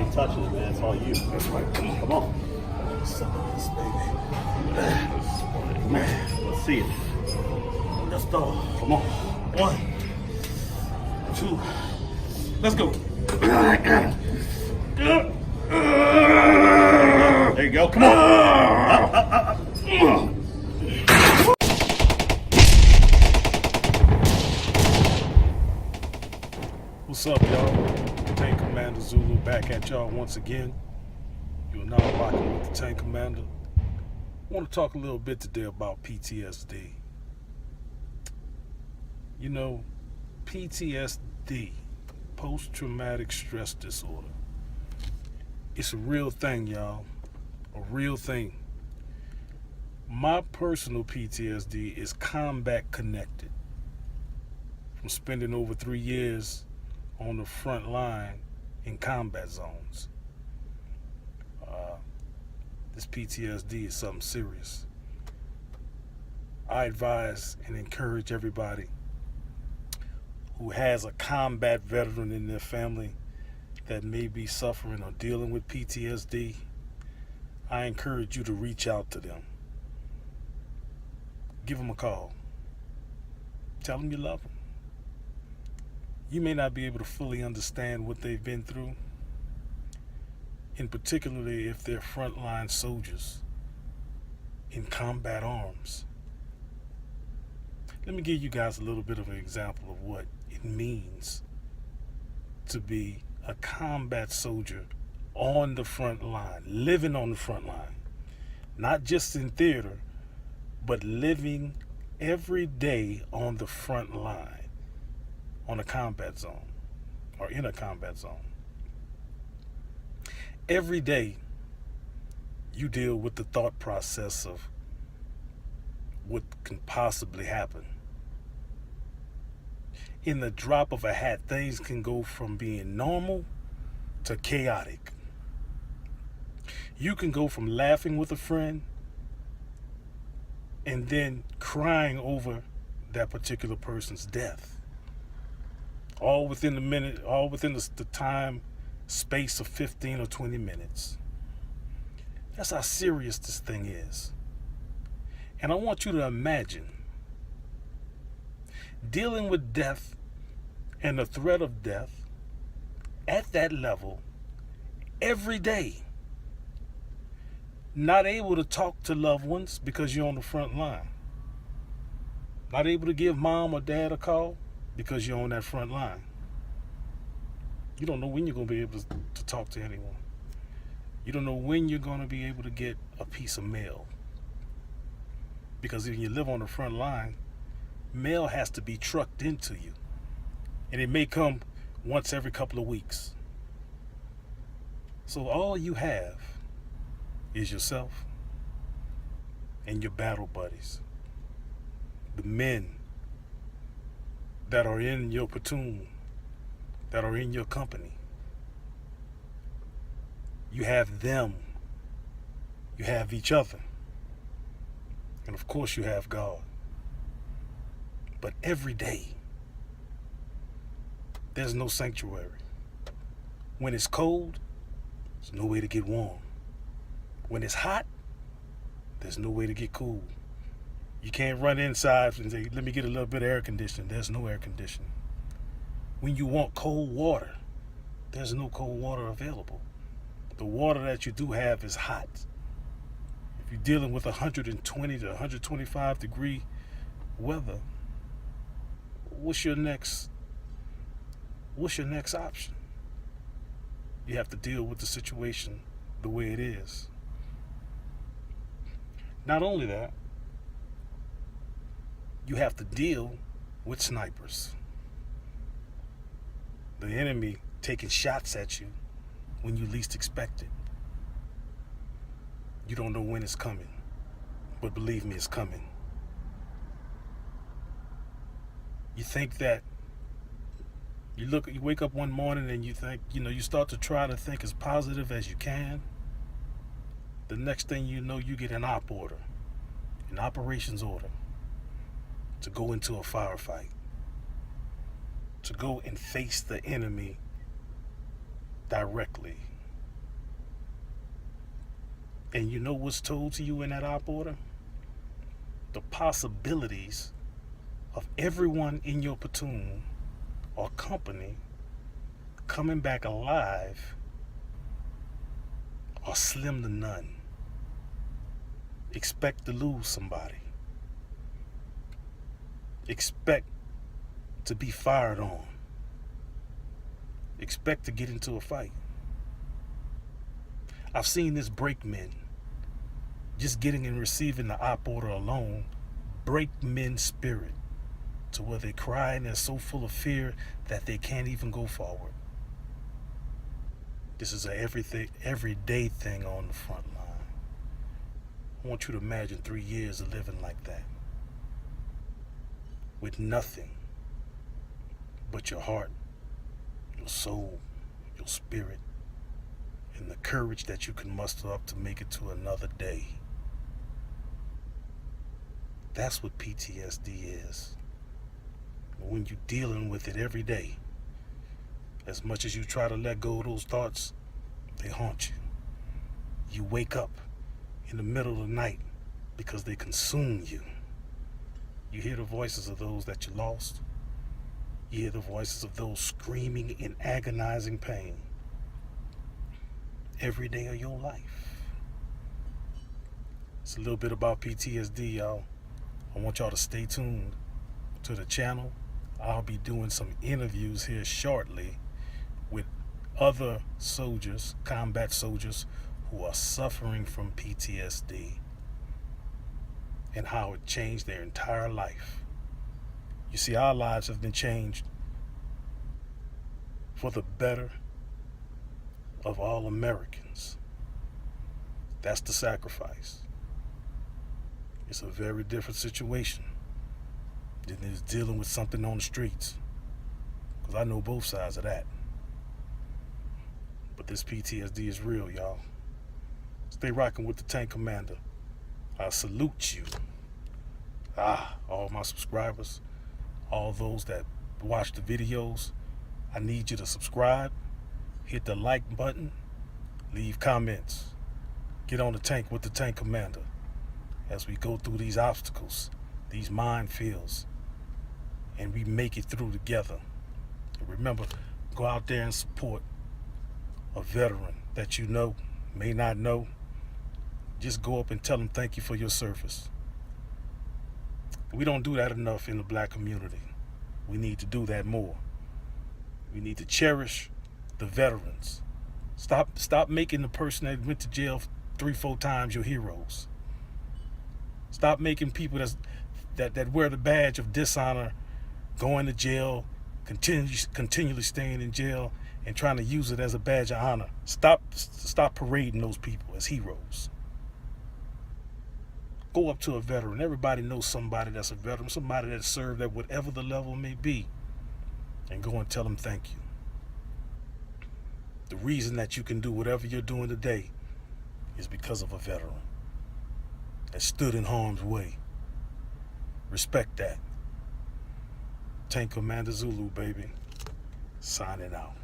ain't touching it, man. It's all you. That's right. Come on. Some of this, baby. Come on. Let's see it. Let's go. Come on. 1, 2. Let's go. There you go. Come on. What's up, y'all? Tank Commander Zulu back at y'all once again. You're now rocking with the Tank Commander. I want to talk a little bit today about PTSD. You know, PTSD, post-traumatic stress disorder. It's a real thing, y'all. A real thing. My personal PTSD is combat connected. From spending over 3 years on the front line in combat zones. This PTSD is something serious. I advise and encourage everybody who has a combat veteran in their family that may be suffering or dealing with PTSD. I encourage you to reach out to them. Give them a call. Tell them you love them. You may not be able to fully understand what they've been through, and particularly if they're frontline soldiers in combat arms. Let me give you guys a little bit of an example of what it means to be a combat soldier on the front line, living on the front line, not just in theater, but living every day on the front line, on a combat zone or in a combat zone. Every day you deal with the thought process of what can possibly happen. In the drop of a hat, things can go from being normal to chaotic. You can go from laughing with a friend and then crying over that particular person's death. All within the time space of 15 or 20 minutes. That's how serious this thing is. And I want you to imagine dealing with death and the threat of death at that level every day. Not able to talk to loved ones because you're on the front line. Not able to give mom or dad a call because you're on that front line. You don't know when you're going to be able to talk to anyone. You don't know when you're going to be able to get a piece of mail. Because if you live on the front line, mail has to be trucked into you. And it may come once every couple of weeks. So all you have is yourself and your battle buddies. The men that are in your platoon, that are in your company. You have them. You have each other. And of course you have God. But every day, there's no sanctuary. When it's cold, there's no way to get warm. When it's hot, there's no way to get cool. You can't run inside and say, let me get a little bit of air conditioning. There's no air conditioning. When you want cold water, there's no cold water available. The water that you do have is hot. If you're dealing with 120 to 125 degree weather, what's your next option? You have to deal with the situation the way it is. Not only that, you have to deal with snipers. The enemy taking shots at you when you least expect it. You don't know when it's coming, but believe me, it's coming. You think that you wake up one morning and you think, you start to try to think as positive as you can. The next thing you know, you get an op order, an operations order to go into a firefight, to go and face the enemy directly, And you know what's told to you in that op order? The possibilities of everyone in your platoon or company coming back alive are slim to none. Expect to lose somebody. Expect to be fired on. Expect to get into a fight. I've seen this break men, just getting and receiving the op order alone, break men's spirit to where they cry and they're so full of fear that they can't even go forward. This is a everyday thing on the front line. I want you to imagine 3 years of living like that, with nothing but your heart, your soul, your spirit, and the courage that you can muster up to make it to another day. That's what PTSD is. When you're dealing with it every day, as much as you try to let go of those thoughts, they haunt you. You wake up in the middle of the night because they consume you. You hear the voices of those that you lost. You hear the voices of those screaming in agonizing pain every day of your life. It's a little bit about PTSD, y'all. I want y'all to stay tuned to the channel. I'll be doing some interviews here shortly with other soldiers, combat soldiers, who are suffering from PTSD and how it changed their entire life. You see, our lives have been changed for the better of all Americans. That's the sacrifice. It's a very different situation than is dealing with something on the streets, because I know both sides of that. But this PTSD is real, y'all. Stay rocking with the Tank Commander. I salute you. All my subscribers, all those that watch the videos, I need you to subscribe, hit the like button, leave comments. Get on the tank with the Tank Commander as we go through these obstacles, these minefields, and we make it through together. And remember, go out there and support a veteran that you know, may not know. Just go up and tell them thank you for your service. We don't do that enough in the black community. We need to do that more. We need to cherish the veterans. Stop making the person that went to jail 3-4 times your heroes. Stop making people that wear the badge of dishonor, going to jail, continually staying in jail, and trying to use it as a badge of honor. Stop parading those people as heroes. Go up to a veteran. Everybody knows somebody that's a veteran, somebody that served at whatever the level may be, and go and tell them thank you. The reason that you can do whatever you're doing today is because of a veteran that stood in harm's way. Respect that. Tank Commander Zulu, baby. Signing out.